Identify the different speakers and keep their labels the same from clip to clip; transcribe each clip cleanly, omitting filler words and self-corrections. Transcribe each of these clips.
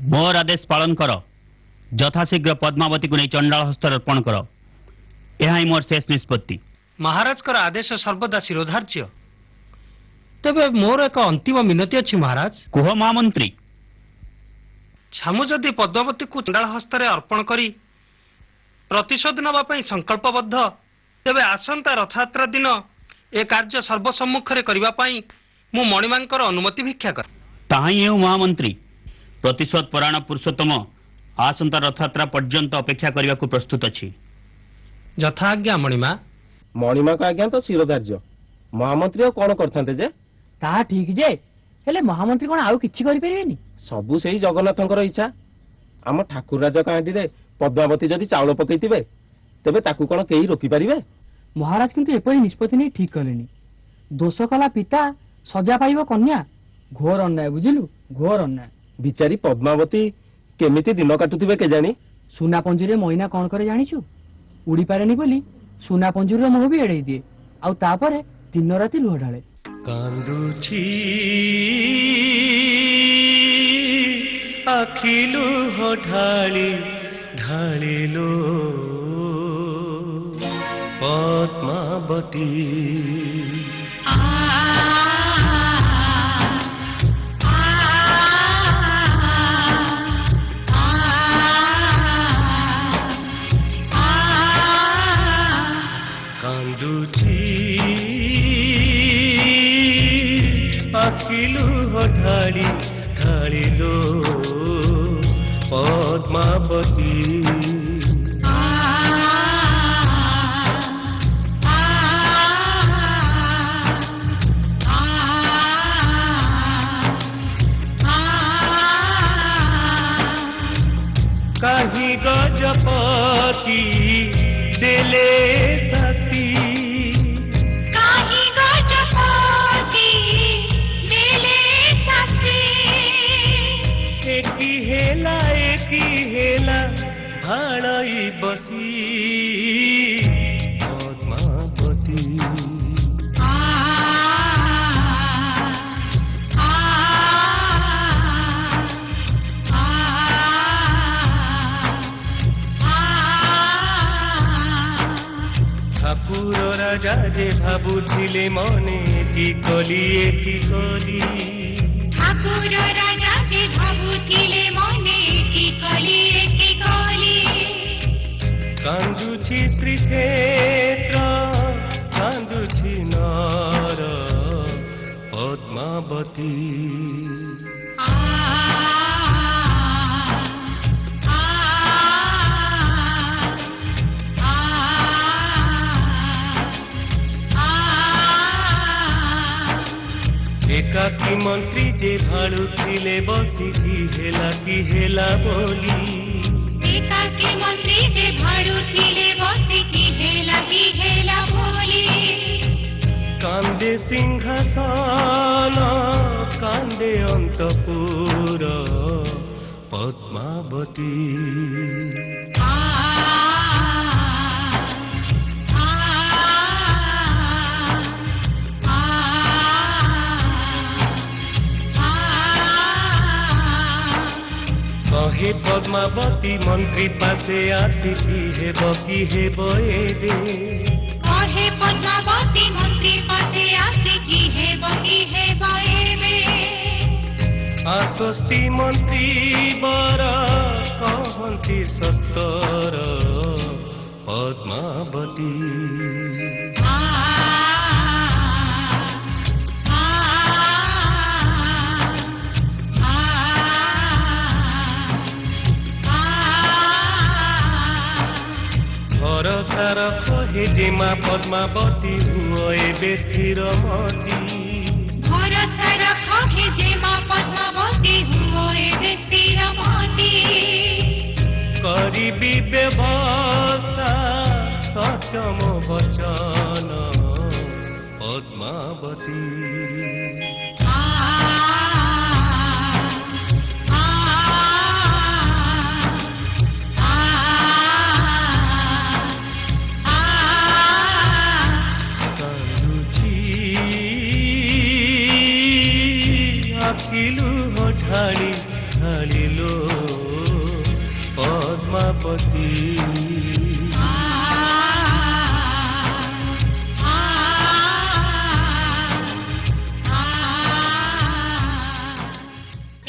Speaker 1: मोर आदेश पालन कर यथाशीघ्र पद्मावती को नहीं चंडाल हस्त अर्पण कर यह मोर शेष निष्पत्ति।
Speaker 2: महाराज कर आदेश सर्वदा शिरोधार्य। तेबे मोर एक अंतिम मिनती अच्छी महाराज।
Speaker 1: कुह महामंत्री।
Speaker 2: छामु जदि पद्मावती को चंडाल हस्त अर्पण करी प्रतिशोध नवाई संकल्पबद्ध तेबे आसंता रथयात्रा दिन ए कार्य सर्वसम्मुख करने मु मणिमांकर अनुमति भिक्षा कर।
Speaker 1: ताही हेउ महामंत्री प्रतिशोध परायण पुरुषोत्तम आसंता रथयात्रा पर्यंत अपेक्षा करने को प्रस्तुत अच्छी।
Speaker 2: यथा आज्ञा मणिमा।
Speaker 3: मणिमा का आज्ञा तो शिरोधार्य। महामंत्री कौन करते जे
Speaker 4: ता ठीक जे हेले महामंत्री कौन आउ किछि करि परिबेनी।
Speaker 3: सबु सेही जगन्नाथंकर इच्छा। आम ठाकुर राजा कहांटी रे पद्मावती जदि चाउल पकईथिबे तेबे ताकू कौन केही रोकी पारिबे।
Speaker 4: महाराज किंतु एपरि निष्पत्ति नहीं ठीक कलेनी। दोष कला पिता सजा पाइब कन्या घोर अन्याय बुझिलु घोर अन्याय।
Speaker 3: बिचारी पद्मावती केमिति दिन काटुथिबे केजानी।
Speaker 4: सुना पंजुरे मैना कौन करे जानिछु उड़ी पारेनी बोली सुना पंजुर मोह भी एड़े दिए आउ तापरे दिन राति लुह ढाले।
Speaker 5: कांदुछि आखिलु हो ढाली ढालिलो पद्मावती। आखिलु हो ढाली ढालिलो पद्मावती। कहीं गजपति दिले सती भाड़ई बसी पद्मावती। ठाकुर राजा जे भाबुथिले मने की कली
Speaker 6: ठाकुर राजा जे भाबुथिले मने की कली
Speaker 5: कांदुछि श्रीक्षेत्र कांदुछि नार पद्मावती। एकाकी मंत्री जे भाड़ुथिले बसिकी हेला बोली।
Speaker 6: एकाकी मंत्री जे भाड़ुथिले बसिकी हेला बोली।
Speaker 5: कांदे सिंहासन कांदे अंतपुर पद्मावती। कहे पद्मावती मंत्री पासे आसिकी हेब एबे।
Speaker 6: कहे पद्मावती मंत्री पासे आसिकी हेब एबे।
Speaker 5: आश्वस्ति मंत्री बर कहंती सत्तर पद्मावती। भरसार कहे जेमा पद्मावती हुओ एबे स्थिर मती।
Speaker 6: भरसार कहे जेमा पद्मावती हुओ एबे स्थिर मती।
Speaker 5: करिबी व्यवस्था सत्यम वचन पद्मावती। आखिलु हो ढाली ढालिलो ପଦ୍ମାବତୀ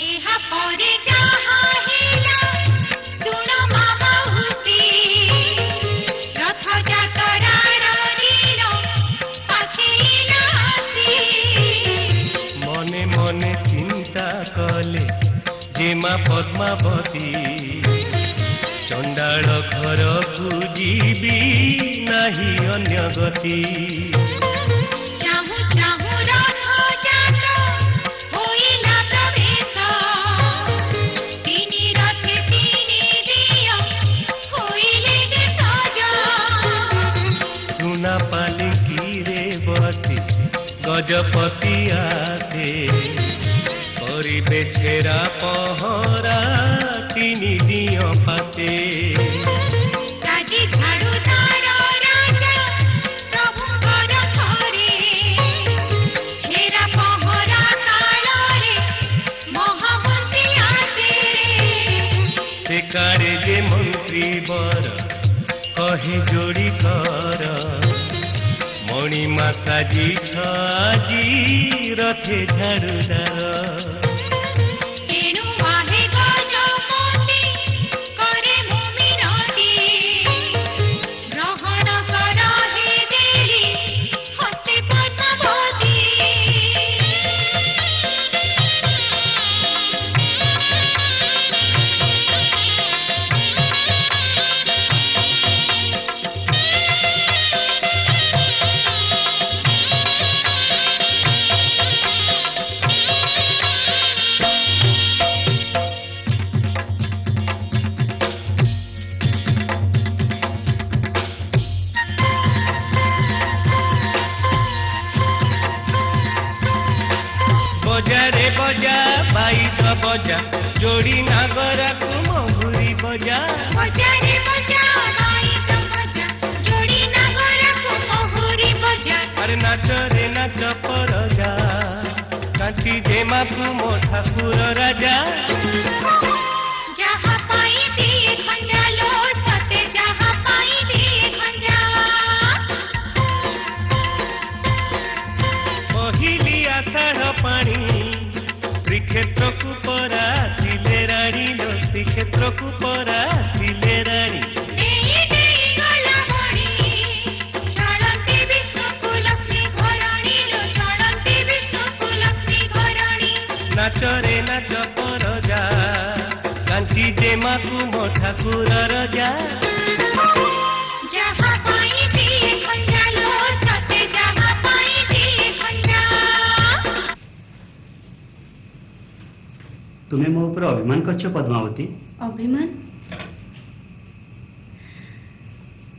Speaker 6: ଏହା ପରେ ଯାହା ହେଲା ଶୁଣ ମା ବହୁତି ରଥଯାତ୍ରାର ଦିନ ପାଖେଇଲା ଆସି
Speaker 5: ମନେ ମନେ ଚିନ୍ତା କଲେ ଯେ ମା ପଦ୍ମାବତୀ ଚଣ୍ଡାଳ ଘରକୁ ଯିବି ନାହିଁ ଅନ୍ୟ ଗତି
Speaker 6: ଚାହୁଁ ଚାହୁଁ ରଥଯାତ୍ର ହୋଇଲା ପ୍ରବେଶ ତିନି ରଥେ ତିନି ଦିଅ ହୋଇଲେ ଯେ ସଜ
Speaker 5: ସୁନା ପାଲିଙ୍କିରେ ବସି ଗଜପତି ଆସେ କରିବେ ଛେରା ପହରା ତିନି ଦିଅ ପାତେ
Speaker 6: ରାଜି ଝାଡୁଦାର ରାଜା ପ୍ରଭୁଙ୍କର ଥରେ ଛେରା ପହରା କାଳରେ ମହାମନ୍ତ୍ରୀ ଆସେ
Speaker 5: ସେ କାଳେ ଯେ ମନ୍ତ୍ରୀ ବର କହି ଯୋଡ଼ି କର ମଣିମା ସାଜି ଆଜି ରଥେ ଝାଡୁଦାର
Speaker 6: ତେଣୁ ଆହେ ଗଜପତି କରେ ମୁଁ ମିନତି ଗ୍ରହଣ କର ହେ ଦେଲି ହସ୍ତେ ପଦ୍ମାବତୀ
Speaker 5: ବଜାରେ ବଜା ବାଇଦ ବଜା ଯୋଡ଼ି ନାଗରାକୁ ମହୁରୀ ବଜା
Speaker 6: ବଜାରେ ବଜା ବାଇଦ ବଜା ଯୋଡ଼ି ନାଗରାକୁ ମହୁରୀ ବଜା
Speaker 5: ଆରେ ନାଚରେ ନାଚ ପରଜା କାଠି ଯେ ମାକୁ ମୋ ଠାକୁର ରାଜା
Speaker 6: ଯାହା ପାଇ ଦିଏ ଖଞ୍ଜା ଲୋ ସତେ ଯାହା ପାଇ ଦିଏ ଖଞ୍ଜା
Speaker 5: ପହିଲି ଆଷାଢ଼ ପାଣି ଶ୍ରୀକ୍ଷେତ୍ରକୁ ପରା ଥିଲେ ରାଣୀ ଲୋ ଶ୍ରୀକ୍ଷେତ୍ରକୁ ପରା ଥିଲେ ରାଣୀ
Speaker 6: ଦେଇ ଦେଇ ଗଲା ମଣି ଚଳନ୍ତି ବିଷ୍ଣୁକୁ ଲକ୍ଷ୍ମୀ ଘରଣୀ ଲୋ ଚଳନ୍ତି ବିଷ୍ଣୁକୁ ଲକ୍ଷ୍ମୀ ଘରଣୀ
Speaker 5: ନାଚରେ ନାଚ ପରଜା କାଞ୍ଚି ଯେ ମାକୁ ମୋ ଠାକୁର ରଜା
Speaker 6: ଯାହା ପାଇ ଦିଏ ଖଞ୍ଜା ଲୋ ସତେ ଯାହା ପାଇ ଦିଏ ଖଞ୍ଜା
Speaker 1: ତୁମେ ମୋ ଉପରେ ଅଭିମାନ କରିଛ ପଦ୍ମାବତୀ
Speaker 7: ଅଭିମାନ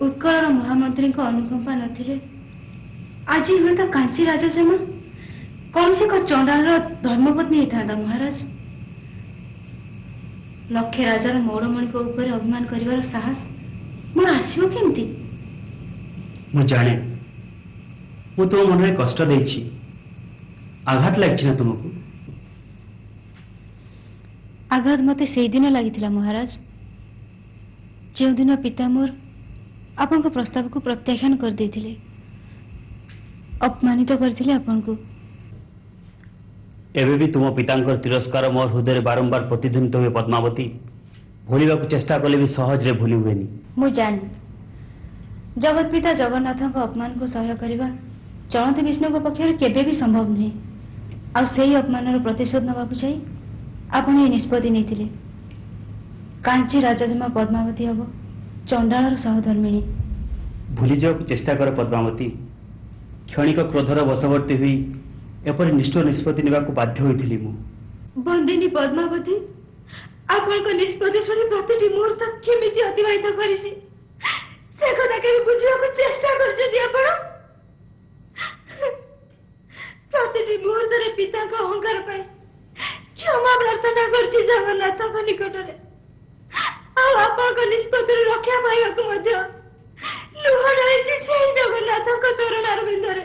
Speaker 7: ଉତ୍କଳର ମହାମନ୍ତ୍ରୀଙ୍କ ଅନୁକମ୍ପା ନଥିଲେ ଆଜି ହୁଏତ କାଞ୍ଚି ରାଜସେମା କୌଣସି ଏକ ଚଣ୍ଡାଳର ଧର୍ମପତ୍ନୀ ହେଇଥାନ୍ତା ମହାରାଜ ଲକ୍ଷେ ରାଜାର ମୌଡ଼ମଣିଙ୍କ ଉପରେ ଅଭିମାନ କରିବାର ସାହସ ମୋର ଆସିବ କେମିତି
Speaker 1: ମୁଁ ଜାଣେ ମୁଁ ତୁମ ମନରେ କଷ୍ଟ ଦେଇଛି ଆଘାତ ଲାଗିଛି ନା ତୁମକୁ
Speaker 7: ଆଘାତ ମୋତେ ସେଇଦିନ ଲାଗିଥିଲା ମହାରାଜ ଯେଉଁଦିନ ପିତା ମୋର ଆପଣଙ୍କ ପ୍ରସ୍ତାବକୁ ପ୍ରତ୍ୟାଖ୍ୟାନ କରିଦେଇଥିଲେ ଅପମାନିତ କରିଥିଲେ ଆପଣଙ୍କୁ
Speaker 1: ଏବେ ବି ତୁମ ପିତାଙ୍କର ତିରସ୍କାର ମୋ ହୃଦୟରେ ବାରମ୍ବାର ପ୍ରତିଧ୍ୱନିତ ହୁଏ ପଦ୍ମାବତୀ ଭୁଲିବାକୁ ଚେଷ୍ଟା କଲେ ବି ସହଜରେ ଭୁଲି ହୁଏନି
Speaker 7: ମୁଁ ଜାଣେ ଜଗତ ପିତା ଜଗନ୍ନାଥଙ୍କ ଅପମାନକୁ ସହ୍ୟ କରିବା ଚଳନ୍ତି ବିଷ୍ଣୁଙ୍କ ପକ୍ଷରେ କେବେ ବି ସମ୍ଭବ ନୁହେଁ ଆଉ ସେହି ଅପମାନର ପ୍ରତିଶୋଧ ନେବାକୁ ଯାଇ ଆପଣ ଏହି ନିଷ୍ପତ୍ତି ନେଇଥିଲେ କାଞ୍ଚି ରାଜଜେମା ପଦ୍ମାବତୀ ହେବ ଚଣ୍ଡାଳର ସହଧର୍ମିଣୀ
Speaker 1: ଭୁଲି ଯିବାକୁ ଚେଷ୍ଟା କର ପଦ୍ମାବତୀ କ୍ଷଣିକ କ୍ରୋଧର ବଶବର୍ତ୍ତୀ ହୋଇ ଏପରି ନିଷ୍ଠୁର ନିଷ୍ପତ୍ତି ନେବାକୁ ବାଧ୍ୟ ହୋଇଥିଲି ମୁଁ
Speaker 7: ବନ୍ଦିନୀ ପଦ୍ମାବତୀ ଆପଣଙ୍କ ନିଷ୍ପତ୍ତି ଶୁଣି ପ୍ରତିଟି ମୁହୂର୍ତ୍ତ କେମିତି ଅତିବାହିତ କରିଛି ସେ କଥା କେବେ ବୁଝିବାକୁ ଚେଷ୍ଟା କରିଛନ୍ତି ଆପଣ ପ୍ରତିଟି ମୁହୂର୍ତ୍ତରେ ପିତାଙ୍କ ଅହଙ୍କାର ପାଇଁ କ୍ଷମା ପ୍ରାର୍ଥନା କରୁଛି ଜଗନ୍ନାଥଙ୍କ ନିକଟରେ ଆଉ ଆପଣଙ୍କ ନିଷ୍ପତ୍ତିରୁ ରକ୍ଷା ପାଇବାକୁ ମଧ୍ୟ ଲୁହ ଢାଳିଛି ସେହି ଜଗନ୍ନାଥଙ୍କ ଚରଣାରବିନ୍ଦରେ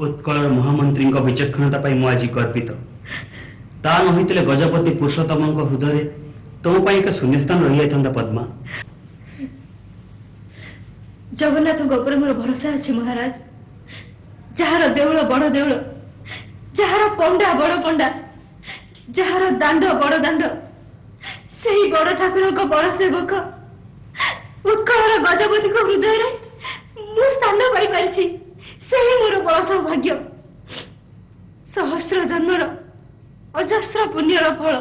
Speaker 1: ଉତ୍କଳର ମହାମନ୍ତ୍ରୀଙ୍କ ବିଚକ୍ଷଣତା ପାଇଁ ମୁଁ ଆଜି ଗର୍ବିତ ତା ନ ହୋଇଥିଲେ ଗଜପତି ପୁରୁଷୋତ୍ତମଙ୍କ ହୃଦୟରେ तुम पर एक शून्यस्थान रही जाता पद्मा।
Speaker 7: जगन्नाथ ऊपर मोर भरोसा अच्छे महाराज। जार देउल बड़ देउल, जार पंडा बड़ पंडा, जार दांड बड़ दांड, से बड़ ठाकुर बड़ सेवक उत्कल गजपति हृदय मु स्थान पाई से मोर बड़ सौभाग्य। सहस्र जन्मर अजस्र पुण्यर फल।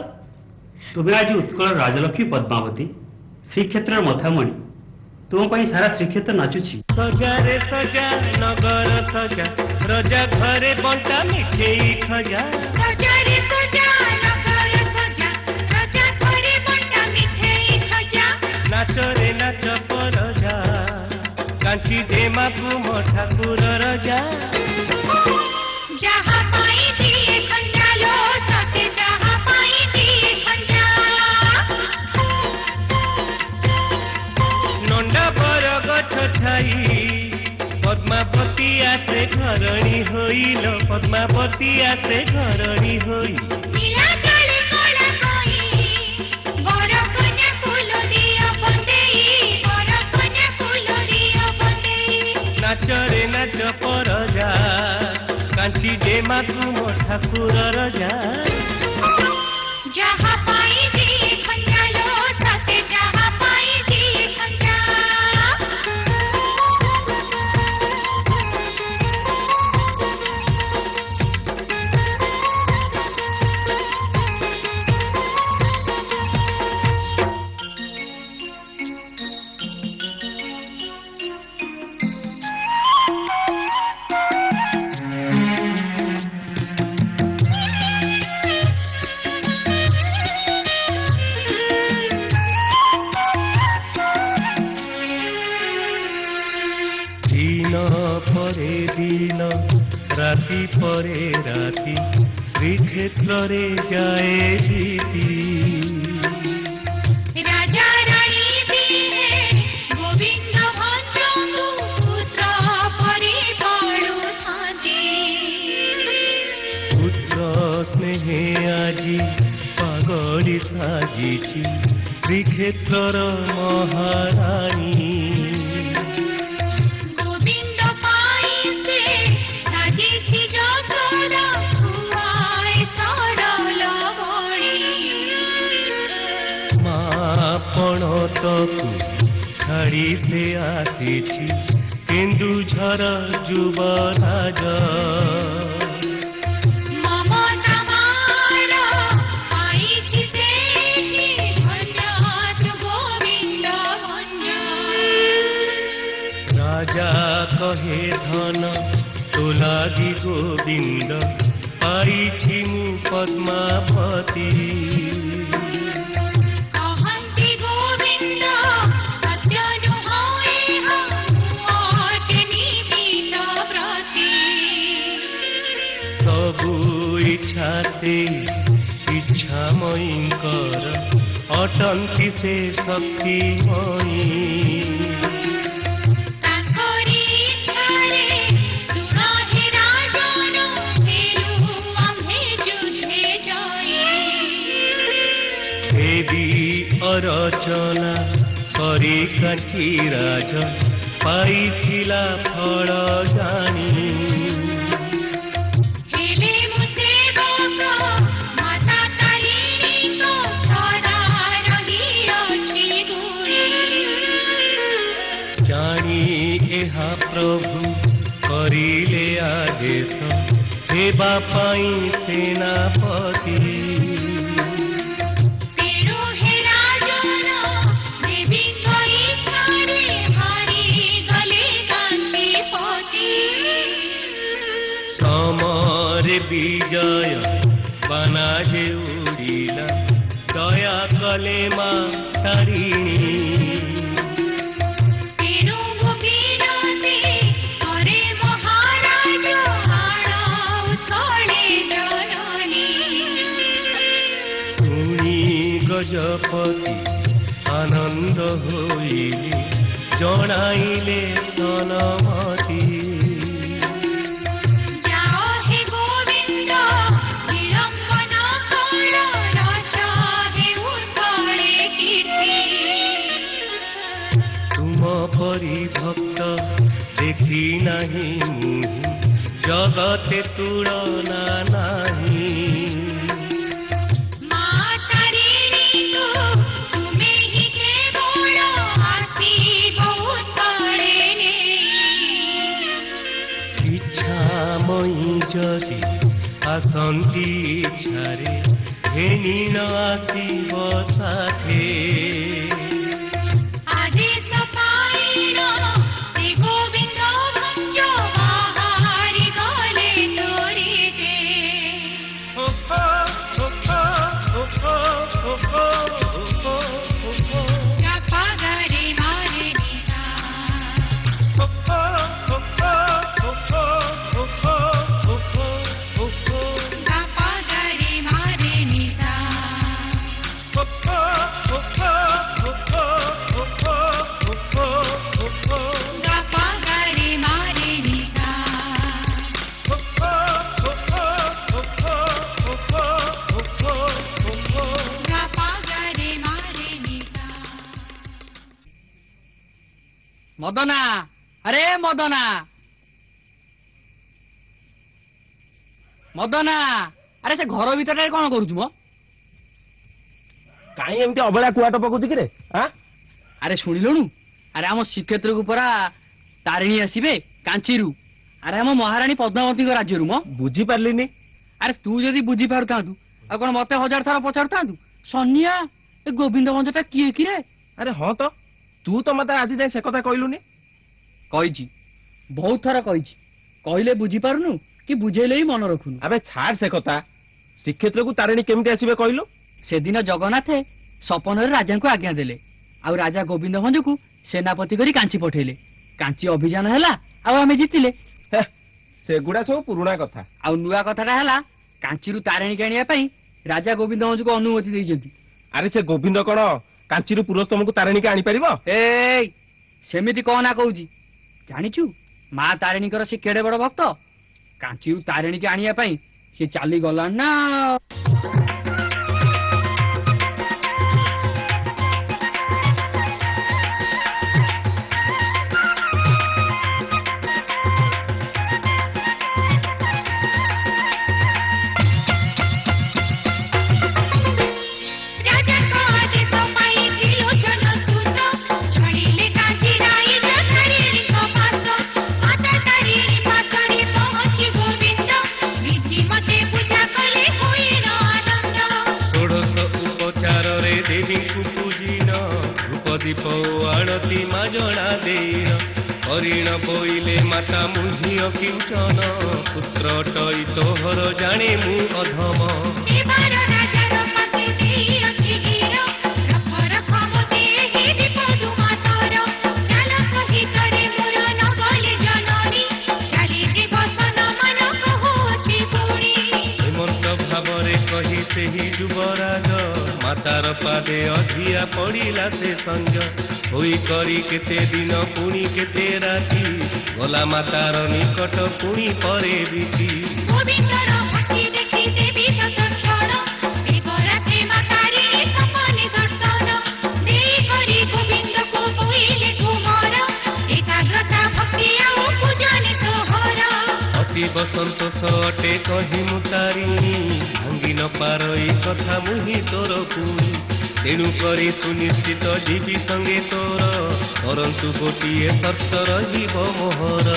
Speaker 1: तुम्हें आज उत्कल राजलक्ष्मी पद्मावती, श्रीक्षेत्र मथामणि, तुम सारा श्रीक्षेत्र नाचुची।
Speaker 5: सजा रे सजा नगर सजा, रजा घरे बंटा मिठेई खजा।
Speaker 6: सजा रे सजा नगर सजा, रजा घरे बंटा मिठेई खजा।
Speaker 5: नाच रे नाच परजा, कांची देमा कुम ठाकुर रजा।
Speaker 6: जहाँ पाई दिए खंजा लो सते, जहाँ पाई दिए खंजा।
Speaker 5: नंडा बर गछ छाई, पद्मावती आसे घरणी होइल, पद्मावती आसे घरणी होई।
Speaker 6: नीला जले कला कोई, बर कन्या फूल दियो बंदेई, बर कन्या फूल दियो बंदेई।
Speaker 5: नाच रे नाच परजा, कांची देमा कुम ठाकुर रजा।
Speaker 6: जहाँ पाई दिए खंजा लो सते, जहाँ पाई दिए खंजा।
Speaker 5: राति परे राति, श्रीक्षेत्र रे जाए जीती।
Speaker 6: राजा रानी दिए गोविंद भंजु, पुत्र परे पड़ु थाती।
Speaker 5: पुत्र स्नेहे आजी पागड़ी साजिची, श्रीक्षेत्र महारानी।
Speaker 6: गोविंद पाई से साजिछि जगदा, हुआए सरल बड़ी।
Speaker 5: मापण तकु छाड़ी से आसीछि, केन्दुझर युवराज।
Speaker 6: ममता मार पाइछि सेठी, धन्यवाद गोविंद भंज।
Speaker 5: राजा कहे धन तो लागी गोविंद, पाइछि मु पद्मावती।
Speaker 6: कहन्ति गोविंद सत्य नुहए हुआटे निमित व्रती।
Speaker 5: सबु इच्छा से इच्छा मयींकर, अटंती से शक्तिमयी।
Speaker 6: तांकरी इच्छारे सुन हे राजन, हेलु आम्हे युद्धे जयी।
Speaker 5: देवी अरचना करी कांची राज, पाइथिला फल जानी।
Speaker 6: हेले मु सेवक माता तारिणी को, सदा रहिअछि गुणी।
Speaker 5: जानी एहा प्रभु करिले आदेश, सेवा पाई सेनापति।
Speaker 6: तेरु हे राजन देवी कई छाड़े, हारी गले कांची पति।
Speaker 5: समरे विजय बाना जे उड़िला, दया कले मा तारिणी।
Speaker 6: तेरु गोविंदे करे महाराज, आण उत्कले जननी।
Speaker 5: शुणी गजपति आनंद होइले, जणाइले सनमती।
Speaker 6: जाओ हे गोविंद विलंब न कर, रचा दे उत्कले
Speaker 5: परी भक्त देखी नाही जगते तुलना नाही जदि आसंती इच्छारे हेनी न आसिब साथे
Speaker 4: मदना अरे मदना मदना अरे से घर भीतर कौन करूछु मो
Speaker 3: काई एमती अबला कुआट पकोती कि रे हां
Speaker 4: अरे शुणिलुनु अरे हम श्रीक्षेत्र को परा तारिणी आसीबे कांचीरू अरे हम महारानी पद्मावती को राज्य रु मो
Speaker 3: बुझी पारलिनी
Speaker 4: अरे तू जदी बुझी पारतांतु आ कोन मते हजार थरा पचारतांतु सोनिया ए गोविंद भंजटा किए कि रे
Speaker 3: अरे हाँ तो तू तो मत आज जाए से कथा कहलुनी
Speaker 4: कहिछि बहुत थरा कहिछि कहले बुझी पारुनु कि बुझेले ही मन रखुनु
Speaker 3: अबे छाड़ से कथा श्रीक्षेत्र को तारिणी केमती आसीबे कहलु
Speaker 4: से दिन जगन्नाथे सपन राजा को आज्ञा देले आ राजा गोविंद भंज को सेनापति करी कांची पठेले कांची अभियान हैला आ आमे जितिले
Speaker 3: सेगुड़ा सब पुराना कथा
Speaker 4: आ नुआ कथाटा हैला कांचीरू तारिणी कानिया पई राजा गोविंद भंज को अनुमति दैछंती
Speaker 3: अरे से गोविंद कण कांचीरू पुरस्तम को तारिणी के आनी परिबो
Speaker 4: ए सेमिति कहना कहूजी जानिछु मां तारिणी कर से केडे बड़ भक्त कांचीरू तारिणी के आनिया पई से चाली गला ना
Speaker 5: आड़ती मा जड़ा देन हरिण बोइले माता मुझिय किंचन पुत्र टई तोहर जाने मु अधम हेमंत भावरे कही से ही युवराज मातार पादे अधिया पड़िला से संज होई करी केते दिन पुणी केते राति गला मातार निकट पुणी परे बीती अति बसंत सटे कही मु तारिणी भांगी न पारई कथा मुही तोर पुणी तेणु करी सुनिश्चित जीवी संगे तोर परंतु गोटिए सत्य रहिब मोहर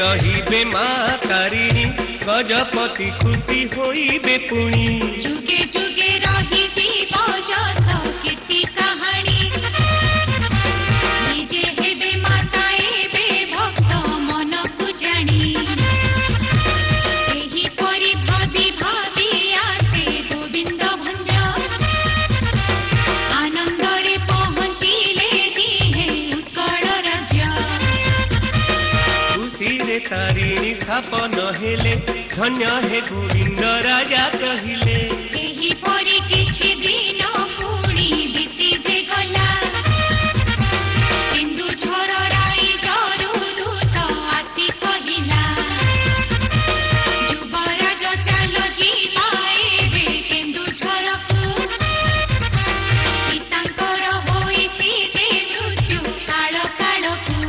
Speaker 5: रहिबे माँ तारिणी गजपति खुशी होइबे पुणी
Speaker 6: जुगे जुगे रही जीव जत कीर्ति कहानी निजे हेबे माता एबे भक्त मन को जानी एही परि भाबी भाबी आसे गोविंद भंज आनंदरे पहुँचिले दिहे उत्कल राज्य
Speaker 5: खुशी रे तारिणी स्थापन हेले धन्य हे गोविंद राजा कहिले
Speaker 6: एही परि किछि दिन पुणी बीती जे गला हिंदू झर राई जरु दूत आसी कहिला युवराज चाल जीवा एबे हिंदू झरकु सीतांकर होइछि जे मृत्यु काल कालकु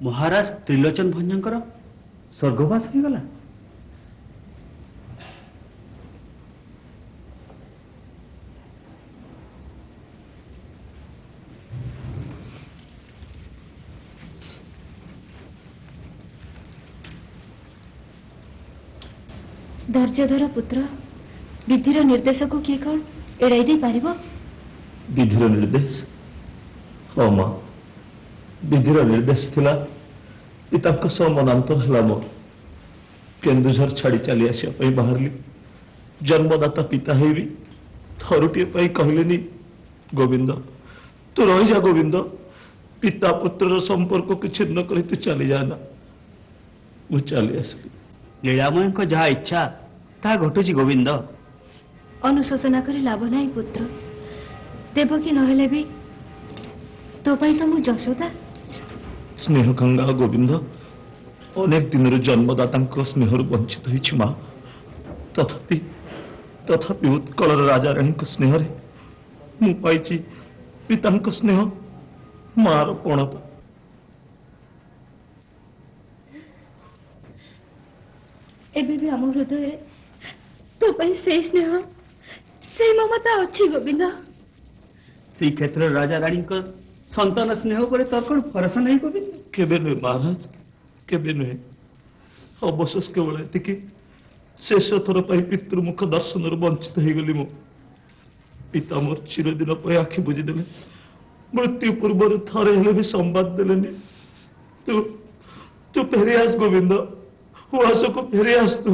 Speaker 1: महाराज त्रिलोचन भंजंकर स्वर्गवास होगला।
Speaker 7: धैर्यधर पुत्र विधिर निर्देश को किए कौन एड़ाई दे पारिब?
Speaker 8: विधिर निर्देश हाँ माँ विधिर निर्देश थिला पिता सह मनांतर है मोर केन्दुझर छाड़ी चली आसवाई बाहरली जन्मदाता पिता है भी थरुटे कहले गोविंद तू रही जा गोविंद पिता पुत्र संपर्क को छिन्न कर तू चली जाना मुझे चली आसली
Speaker 1: लीलामय जहा इच्छा ता घटुची गोविंद
Speaker 7: अनुशोचना कर लाभ नहीं पुत्र देवकी नहेले भी तो पाई तो मु जशोदा
Speaker 8: स्नेह गंगा गोविंद अनेक दिन जन्मदाता स्नेह वंचित होइछि माँ तथापि तथापि उत्कल राजा राणी स्नेह मु पाइछि पिता स्नेह मार पणता
Speaker 7: एबे भी आम हृदय तो पाई से स्नेह से ममता अच्छी गोविंद
Speaker 1: श्री क्षेत्र राजा राणी संतान स्नेह पर तोर कौन भरोसा नहीं गोविंद?
Speaker 8: केबे नुहे महाराज केबे नुहे अवशेष केवल एति शेष थर पाई पितृमुख दर्शन वंचित हो गली मु पिता मोर चिरदिन पर आखि बुझीदेले मृत्यु पूर्व थरे हेले भी संवाद देले तू तू फेरी आस गोविंद उस को फेरी आस तू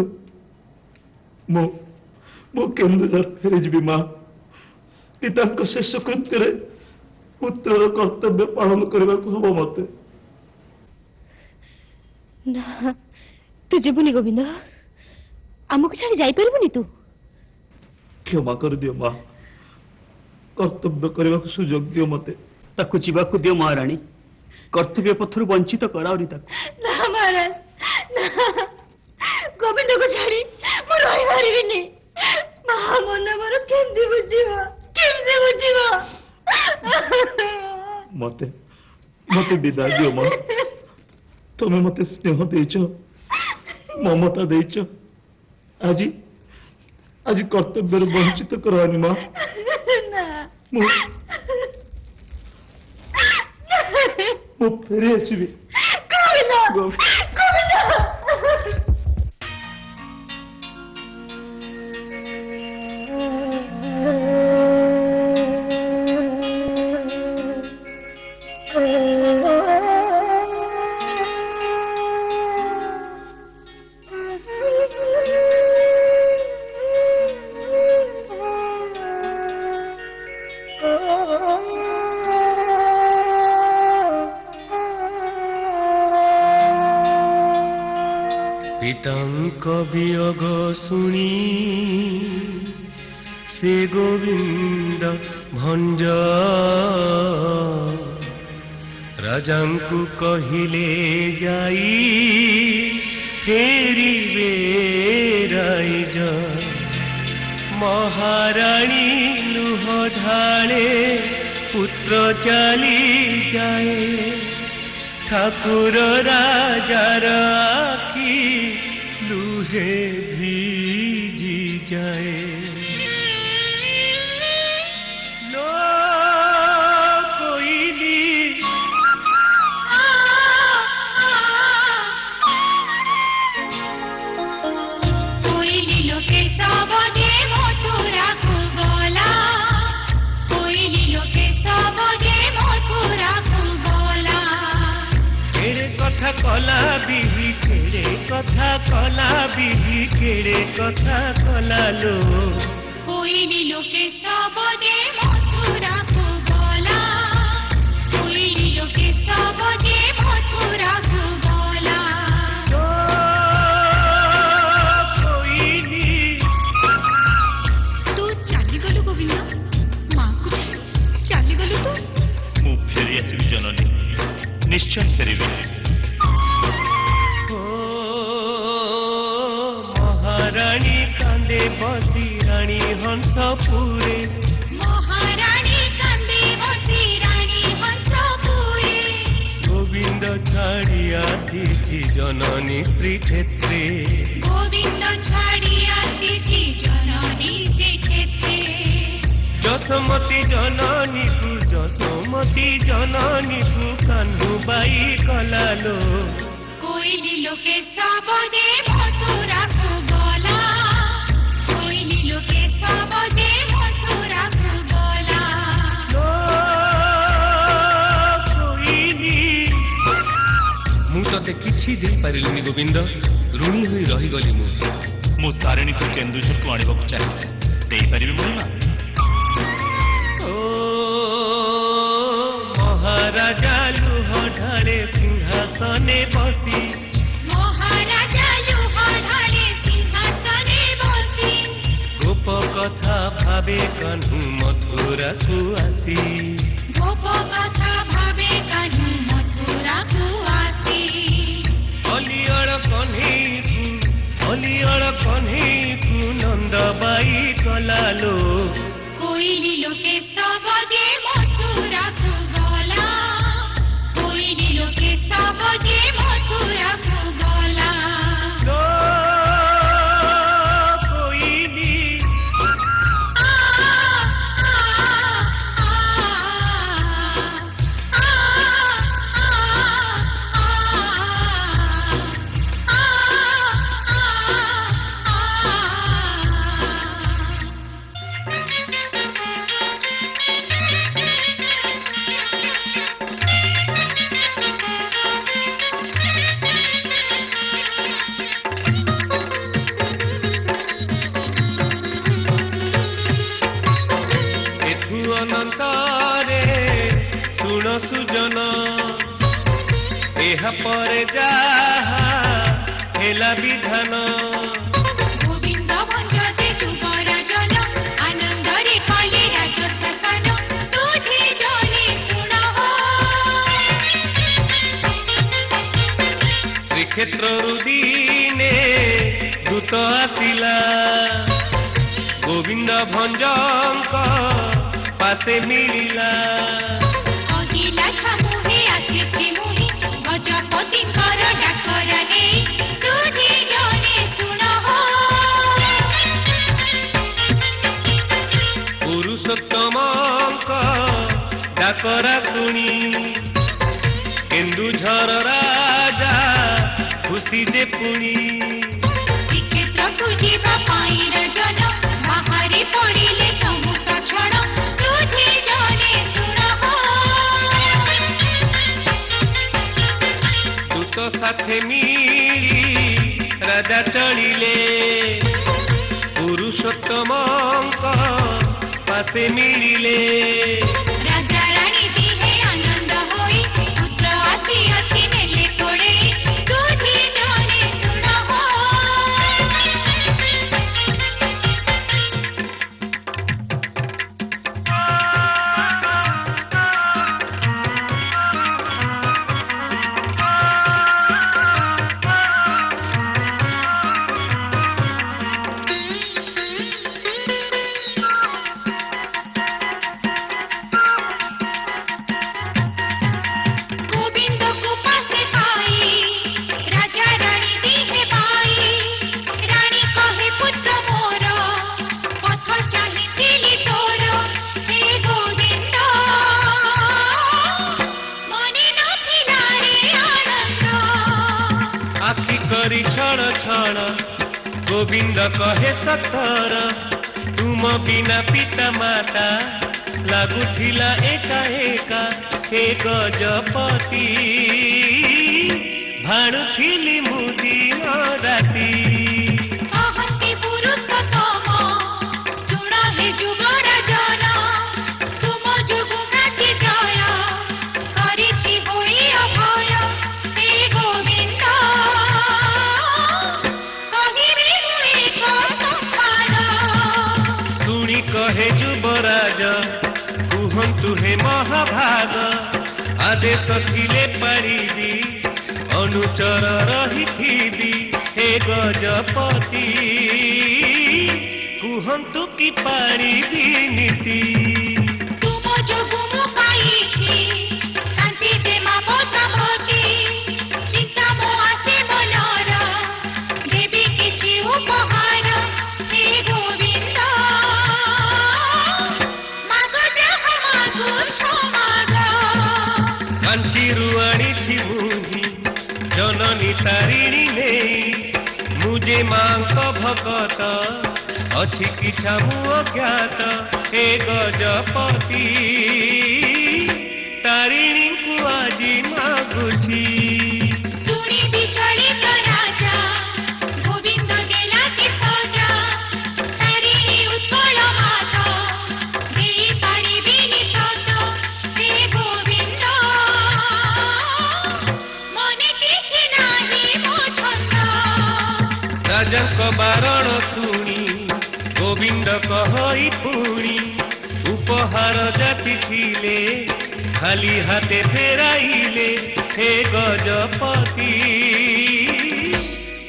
Speaker 8: मो केन्दुझर फेरी जी माँ पिता शेष कृत्य पुत्रर कर्तव्य पालन करने को हम मत
Speaker 7: ना तू जीवनी गोविंद आमको छाड़ी जाई परबुनी तू
Speaker 8: क्षमा कर दियो माँ कर्तव्य करने को सुजोग दियो मते
Speaker 1: ताकू जीवाकू दियो महाराणी कर्तव्य पथर वंचित कराओरी ताकू
Speaker 7: ना महाराज ना गोविंद को छाड़ी मु रही पारिबिनी महा मन मोर केमदी बुझिबा
Speaker 8: मते मते विदाय दियो माँ तुम्हें मते स्नेह देच ममता देच आज आज कर्तव्य वंचित करानी माँ मु फेरी आसबी
Speaker 5: पितांक वियोग शुणी से गोविंद भंज राजांकु कहिले जाई फेरिबे राइज महाराणी लुह ढाळे पुत्र चाली जाए ठाकुर राजार आखि दुहे भीजी जाए लो कोयली
Speaker 6: कोयली लोके सबजे मथुरा को गला कोयली लोके सबजे मथुरा को गला
Speaker 5: केड़े कथा कला बिही केड़े कथा कला बिही केड़े कथा कला लो
Speaker 6: कोयली लोके सबजे मथुरा को गला कोयली लोके सबजे मथुरा को गला
Speaker 5: लो कोयली
Speaker 6: तू चली गलु गोविंद माँ को चली गलु तू
Speaker 8: ମୁଁ ଫେରି ଆସିବି ଜନନୀ, ନିଶ୍ଚୟ ଫେରିବି।
Speaker 5: ओ महारानी कांदे बसी रानी हंसपुरे
Speaker 6: महारानी कांदे बसी रानी हंसपुरे
Speaker 5: गोविंद छाड़ी आसी जननी श्रीक्षेत्रे
Speaker 6: गोविंद छाड़ी आसी जननी श्रीक्षेत्रे
Speaker 5: जसमती जननी को कान्हू बाई कलालो
Speaker 6: कोयली लोके सबजे मथुरा को गला कोयली लोके सबजे मथुरा को गला
Speaker 5: लो कोयली ମୁଁ ତତେ କିଛି ଦେଇପାରିଲିନି ଗୋବିନ୍ଦ ଋଣୀ ହୋଇ ରହିଗଲି
Speaker 8: ମୁଁ ତାରିଣୀକୁ କେନ୍ଦୁଝରକୁ ଆଣିବାକୁ ଚାହେଁ, ଦେଇପାରିବି ମହିମା?
Speaker 5: ଓ ମହାରାଜା ଲୁହ ଢାଳେ ସିଂହାସନେ ବସି
Speaker 6: महाराजा लुह ढाले सिंहासने बसी
Speaker 5: ଗୋପ କଥା ଭାବେ କାହ୍ନୁ ମଥୁରାକୁ ଆସି
Speaker 6: गोप कथा भावे कान्हू मथुरा को आसी
Speaker 5: ଅଲିଅଳ କହ୍ନେଇକୁ ନନ୍ଦବାଇ କଲାଲୋ
Speaker 6: कोयली लोके सबजे मथुरा को गला कोयली लोके सबजे मथुरा को गला
Speaker 5: लो कोयली
Speaker 6: आ
Speaker 5: ଏଠୁ ଅନନ୍ତରେ ଶୁଣ ସୁଜନ ଏହା ପରେ ଯାହା ହେଲା ବିଧାନ
Speaker 6: गोविंद भंजते सुबर जन आनंदरे कले राजशासन तुझे जने सुन हो
Speaker 5: ଶ୍ରୀକ୍ଷେତ୍ରରୁ ଦିନେ ଦୂତ ଆସିଲା ଗୋବିନ୍ଦ ଭଞ୍ଜଙ୍କ ପାଶେ ମିଳିଲା
Speaker 6: କହିଲା ଛାମୁହେ ଆସିଛି ମୁହିଁ ଗଜପତିଙ୍କର ଡାକରା ନେଇ ତୁଝେ ଜନେ ଶୁଣ ହୋ
Speaker 5: ପୁରୁଷୋତ୍ତମଙ୍କ ଡାକରା ଶୁଣି କେନ୍ଦୁଝର ରାଜା ଖୁସି ଯେ ପୁଣି
Speaker 6: ଶ୍ରୀକ୍ଷେତ୍ରକୁ ଯିବା ପାଇଁ ରାଜନ ବାହାରେ ପଡ଼ିଲେ ସମୁତ ଛଣ ତୁଝେ ଜନେ ଶୁଣ ହୋ
Speaker 5: ଦୂତ ସାଥେ ମିଳି ରାଜା ଚଳିଲେ ପୁରୁଷୋତ୍ତମଙ୍କ ପାଶେ ମିଳିଲେ
Speaker 6: ରାଜା ରାଣୀ ଦିହେ ଆନନ୍ଦ ହୋଇ ପୁତ୍ର ଆସିଅଛି ନେଲେ କୋଳେଇ ତୁଝେ ଜନେ ଶୁଣ ହୋ गोविंद को
Speaker 5: करी छड़ छड़ गोविंद कहे सतर तुम बिना पिता माता लागुथिला एका एका हे गजपति भाणुथिली मु दिन राति
Speaker 6: कहती पुरुषोत्तम सुन हे जुगराजन तुम जोगु नाची जय करिछि होई अभय हे गोविंद कहिबे एक संवाद
Speaker 5: शुणी कहे जुबराज कुहतु हे महाभाग आदेश थिले पारिबी अनुचर रही हे गजपति कुहतु कि पारिबी नीति
Speaker 6: तुम जोगु मु पाइछि शांति जे ममतावती चिंता मो आसे मनर देवी किछि उपहार हे गोविंद मागो जहाँ मागो क्षमाग
Speaker 5: कांचीरु आनिछि मुहि जननी तारिणी नेई मुझे मांक भगत अछि किछा मु अज्ञात हे गजपति तारिणी को आजी मागुछि
Speaker 6: सुनी विचलित राजा गोविंद गेला कि सजा तारिणी उत्कल माता देई पारिबिनि सत हे गोविंद मने किछि नाही मो छंद
Speaker 5: राजक बारण शुणी गोविंद कहई पुणी उपहार जाति थिले खाली हाथे फेराइले हे गजपति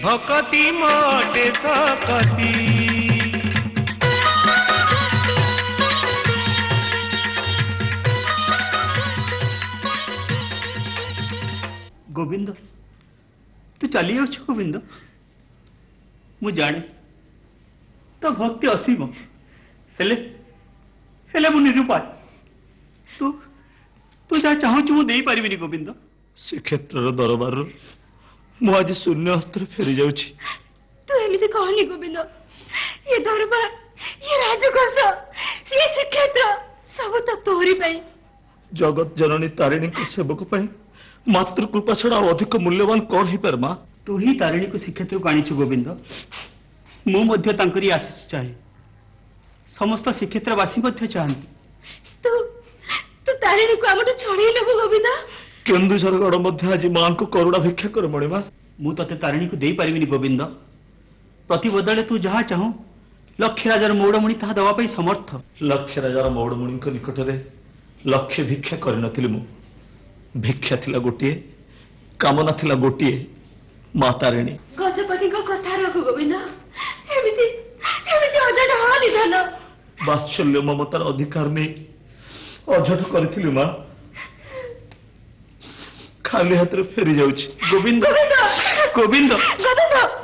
Speaker 5: भक्ति मोटे सकती
Speaker 1: गोविंद तू चली जाऊँ गोविंद मु जाने तो भक्ति असीम हेले हेले मु निरुपाय तू तू जहाँ चाहूँ मु दे पारिबिनी गोविंद
Speaker 8: श्रीक्षेत्र दरबार मु आज शून्य हस्तर फेरी जाऊँ
Speaker 7: तू एमती कहनी गोविंद ये दरबार ये राजकोष ये श्रीक्षेत्र सब तो तोहरी पाई
Speaker 8: जगत जननी तारिणी को सेवक पाई मातृकृपा छड़ा अधिक मूल्यवान कौन ही पर माँ
Speaker 1: तू ही तारिणी को श्रीक्षेत्र को आनीचु गोविंद मु मध्य तांकरी आशीष चाहे समस्त श्रीक्षेत्रवासी मध्य चाहती
Speaker 7: तू तू तारिणी को आमठू छड़ेई नेबु गोविंद
Speaker 8: केन्दुझरगढ़ मध्य आज माँ को करुणा भिक्षा कर मणिमा
Speaker 1: मु तते तारिणी को दे पारिबिनी गोविंद प्रति बदले तू जहाँ चाहू लक्ष्य राजार मौड़मणि ताहा दवा पाई समर्थ
Speaker 8: लक्ष्य राजार मौड़मणि निकट में लक्ष्य भिक्षा कर मु भिक्षा थिला गोटिए कामना थिला गोटिए माँ तारिणी
Speaker 7: गजपति को कथा रखु गोविंद एमिति एमिति अजट हा निधन
Speaker 8: वात्सल्य ममतार अधिकार नहीं अझट करी माँ खाली हाथ में फेरी जाऊँ गोविंद गोविंद
Speaker 7: गोविंद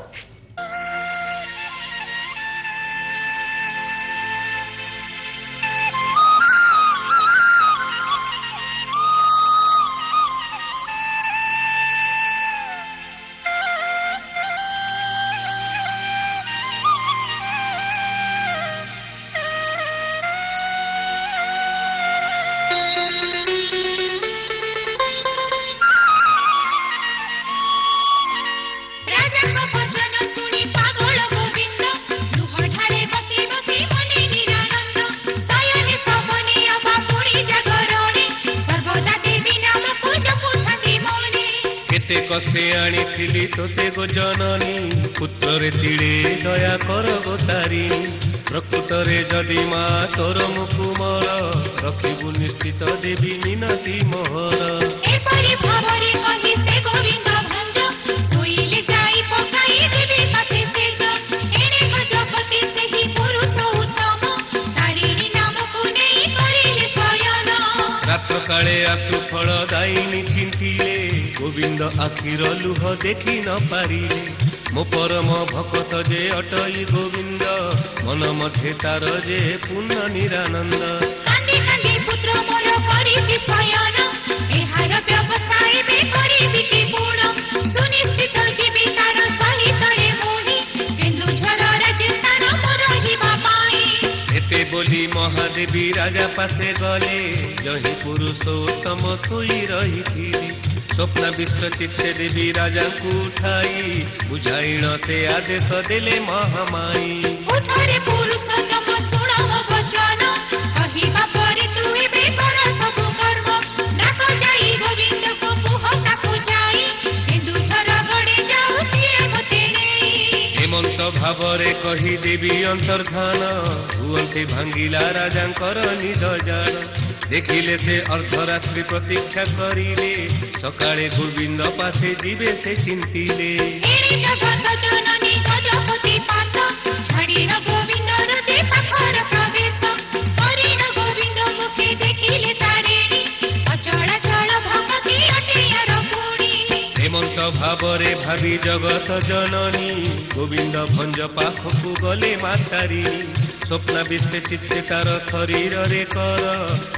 Speaker 5: कसे आनी तोते गो जननी पुत्र रे तिड़े दया कर गो तारिणी प्रकृत रे जदि माँ तोर मुखु मोर रखिबु निश्चित देवी मिनती मोहर
Speaker 6: एपरि भावरे कहि से गोविंद भंज सोइले जाई पकाई देवी पति सेज एणे गजपति सेहि पुरुष उत्तम तारिणी नाम को नेई करिले स्वयं
Speaker 5: रात्र काले आसु फल दायिनी चिंतिले गोविंद आखिर लुह देखी न पारिले मो परम भकत जे अटई गोविंद मन मध्य तार जे पूर्ण निरानंद
Speaker 6: कांदी कांदी पुत्र मोर करिछि पयन एहार व्यवसाय बे करिबि कि पूर्ण सुनिश्चित जीवितार
Speaker 5: କରି ମହାଦେବୀ ରାଜା ପାଶେ ଗଲେ ଜହିଁ ପୁରୁଷୋତ୍ତମ ଶୋଇ ରହିଥିଲେ ସ୍ୱପ୍ନାବିଷ୍ଟ ଚିତ୍ତେ ଦେବୀ ରାଜାଙ୍କୁ ଉଠାଇ ବୁଝାଇଣ ସେ ଆଦେଶ ଦେଲେ ମହାମାଇ
Speaker 6: ଉଠରେ ପୁରୁଷୋତ୍ତମ ଶୁଣ ମୋ ବଚନ କହିବା ପରେ ତୁ ଏବେ କର ସବୁ କର୍ମ ଡାକ ଯାଇ ଗୋବିନ୍ଦକୁ କୁହ ତାକୁ ଯାଇ କେନ୍ଦୁଝର ଗଡ଼େ ଯାଉ ସିଏ ମୋତେ ନେଇ
Speaker 5: ହେମନ୍ତ ଭାବରେ କହି ଦେବୀ ଅନ୍ତର୍ଧାନ ହୁଅନ୍ତି ଭାଙ୍ଗିଲା ରାଜାଙ୍କର ନିଦ ଜାଣ ଦେଖିଲେ ସେ ଅର୍ଦ୍ଧରାତ୍ରି ପ୍ରତୀକ୍ଷା କରିଲେ ସକାଳେ ଗୋବିନ୍ଦ ପାଶେ ଯିବେ ସେ ଚିନ୍ତିଲେ
Speaker 6: ଏଣେ ଜଗତ ଜନନୀ ଗଜପତି ପାଦ ଛାଡ଼ିଣ ଗୋବିନ୍ଦର ଯେ ପାଖର ପ୍ରବେଶ କରିଣ ଗୋବିନ୍ଦ ମୁଖେ ଦେଖିଲେ ତାରିଣୀ ଅଚଳାଚଳ ଭଗତି ଅଟିଆର ପୁଣି
Speaker 5: ହେମନ୍ତ ଭାବରେ ଭାବି ଜଗତ ଜନନୀ ଗୋବିନ୍ଦ ଭଞ୍ଜ ପାଖକୁ ଗଲେ ମାତାରିଣୀ ସ୍ୱପ୍ନାବିଷ୍ଟ ଚିତ୍ତେ ତାର ଶରୀରରେ କର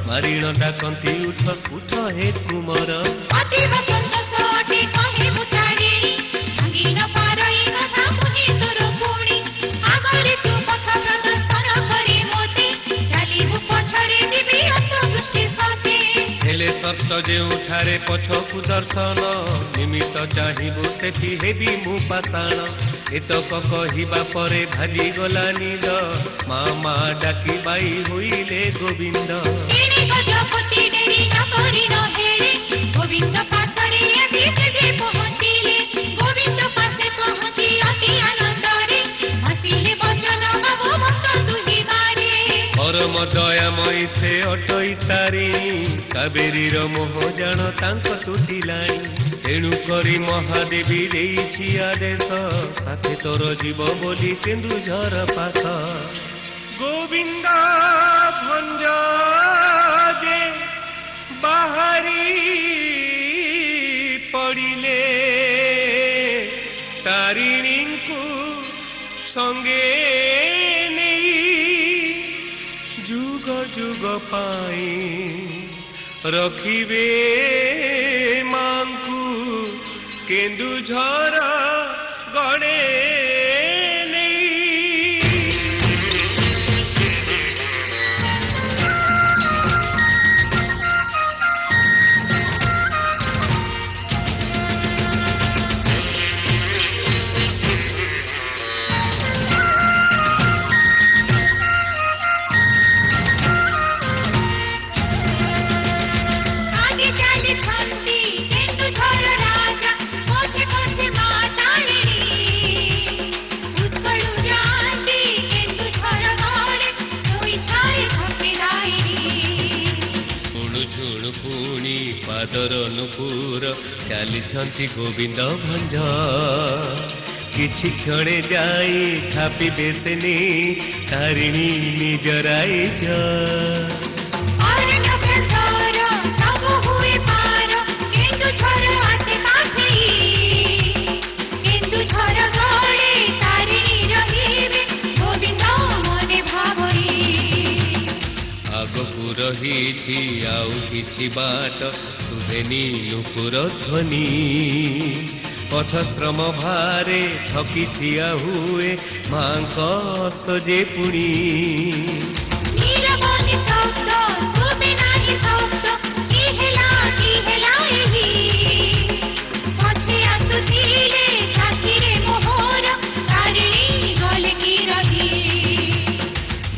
Speaker 5: ମାରିଣ ଡାକନ୍ତି ଉଠ ଉଠ ହେ ତୁମର
Speaker 6: ଅତୀବ ସନ୍ତୋଷ ଅଟେ କହେ ମୁଁ ତାରିଣୀ ଭାଙ୍ଗିନ ପାରଇନ ସାମୁହି ତୋର ପୁଣି ଆଗରେ ତୁ ପଥ ପ୍ରଦର୍ଶନ କରି ମୋତେ ଚାଲିବୁ ପଛରେ ଯିବି ଅନ୍ତର୍ଦୃଷ୍ଟି ସତେ
Speaker 5: ହେଲେ ସତ ଯେଉଁଠାରେ ପଛକୁ ଦର୍ଶନ ନିମିତ୍ତ ଚାହିଁବୁ ସେଠି ହେବି ମୁଁ ପାଷାଣ ଏତକ କହିବା ପରେ ଭାଜିଗଲା ନିଦ ମା ମା ଡାକି ବାଇ ହୋଇଲେ ଗୋବିନ୍ଦ
Speaker 6: ଏଣେ ଗଜପତି ଡେରି ନ କରି ନ ହେଳେ ଗୋବିନ୍ଦ ପାଶରେ ଆସି ସେଠି ପହଞ୍ଚିଲେ ଗୋବିନ୍ଦ ପାଶେ ପହଞ୍ଚି ଅତି ଆନନ୍ଦରେ ହସିଲେ ବଚନ ବାବୁ ଭକ୍ତ ଦୁହିବାରେ
Speaker 5: ପରମ ଦୟାମୟୀ ସେ ଅଟଇ ତାରିଣୀ କାବେରୀର ମୋହ ଜାଣ ତାଙ୍କ ତୁଟିଲାଣି ତେଣୁ କରି ମହାଦେବୀ ଦେଇଛି ଆଦେଶ ସାଥେ ତୋର ଯିବ ବୋଲି କେନ୍ଦୁଝର ପାଖ ଗୋବିନ୍ଦ ଭଞ୍ଜ ଯେ ବାହାରି ପଡ଼ିଲେ ତାରିଣୀଙ୍କୁ ସଙ୍ଗେ ନେଇ ଯୁଗ ଯୁଗ ପାଇଁ ରଖିବେ ମାଙ୍କୁ କେନ୍ଦୁଝର ଗଡ଼େ
Speaker 6: ଆଗେ ଚାଲିଛନ୍ତି କେନ୍ଦୁଝର ରାଜା ପଛେ ପଛେ ମା ତାରିଣୀ ଉତ୍କଳୁ ଯାଆନ୍ତି କେନ୍ଦୁଝର ଗଡ଼େ ଶୋଇଥାଏ ଭକ୍ତି ଦାୟିନୀ
Speaker 5: ଝୁଣୁ ଝୁଣୁ ପୁଣି ପାଦର ନୁପୁର ଚାଲିଛନ୍ତି ଗୋବିନ୍ଦ ଭଞ୍ଜ କିଛି କ୍ଷଣେ ଯାଇ ଥାପିବେ ସେନେ ତାରିଣୀ ନିଜ ରାଇଜ
Speaker 6: ଅରଣ୍ୟ ପ୍ରସାର ସବୁ ହୁଏ ପାର କେନ୍ଦୁଝର ଆସେ ପାଖେଇ କେନ୍ଦୁଝର ଗଡ଼େ ତାରିଣୀ ରହିବେ ଗୋବିନ୍ଦ ମନେ ଭାବଇ
Speaker 5: ଆଗକୁ ରହିଛି ଆଉ କିଛି ବାଟ ଶୁଭେନି ନୁପୁର ଧ୍ୱନି ପଥଶ୍ରମ ଭାରେ ଥକି ଠିଆ ହୁଏ ମାଙ୍କ ସଜେ ପୁଣି
Speaker 6: ନିରବ ନିଶବ୍ଦ ଶୁଭେ ନାହିଁ ଶବ୍ଦ କି ହେଲା ଏହି ପଛେ ଆସୁଥିଲେ ସାଥିରେ ମୋହର ତାରିଣୀ ଗଲେ କି ରହି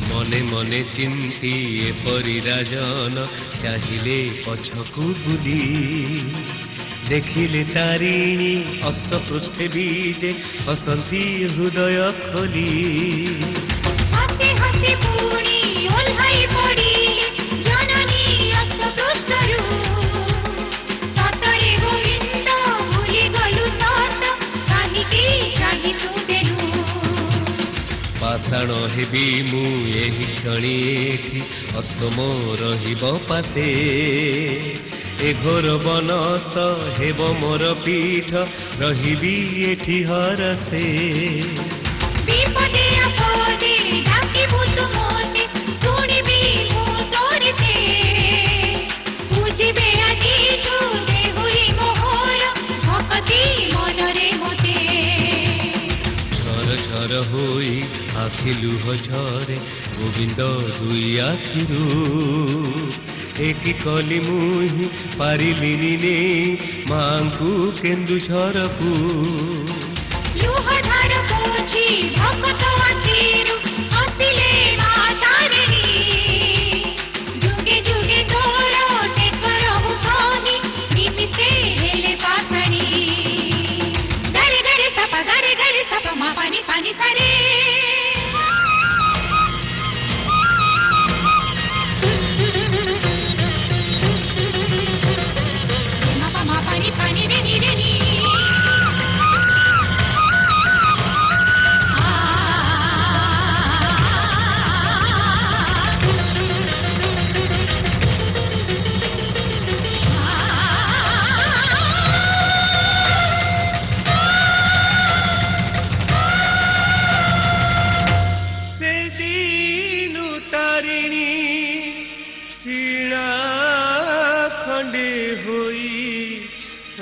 Speaker 5: ମନେ ମନେ ଚିନ୍ତି ଏପରି ରାଜନ ଚାହିଁଲେ ପଛକୁ ବୁଲି ଦେଖିଲେ ତାରିଣୀ ଅଶ୍ୱପୃଷ୍ଠେ ବିଜେ ହସନ୍ତି ହୃଦୟ ଖୋଲି
Speaker 6: ହସି ହସି ପୁଣି ଓହ୍ଲାଇ ପଡ଼ିଲେ ଜନନୀ ଅଶ୍ୱପୃଷ୍ଠରୁ ସତରେ ଗୋବିନ୍ଦ ଭୁଲିଗଲୁ ସତ କାହିଁକି ଚାହିଁ ତୁ ଦେଲୁ
Speaker 5: ପାଷାଣ ହେବି ମୁଁ ଏହି କ୍ଷଣି ଏଠି ଅସମ ରହିବ ପାଶେ ଏ ଘୋର ବନସ୍ତ ହେବ ମୋର ପୀଠ ରହିବି ଏଠି ହରସେ
Speaker 6: ବିପଦେ ଆପଦେ ଡାକିବୁ ତୁ ମୋତେ ଶୁଣିବି ମୁଁ ତୋରି ସେ ବୁଝିବେ ଆଜିଠୁ ଦେହୁରି ମୋହର ଭକ୍ତି ମନରେ ମୋତେ
Speaker 5: ଝର ଝର ହୋଇ आखिलु हझरे गोविंद दुई आखिरु एकी कली मुही पारिलिनी ने मांकु केन्दुझरकु
Speaker 6: लुह धार पोछि भगत आसिरु आसिले मा तारिणी जुगे जुगे तोर टेकर हो कहि निमिषे हेले पासणी गरे गरे सप मा पानी पानी सरे मा पानी पानी रे नी रे नी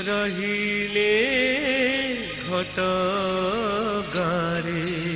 Speaker 5: रहिले घट गारे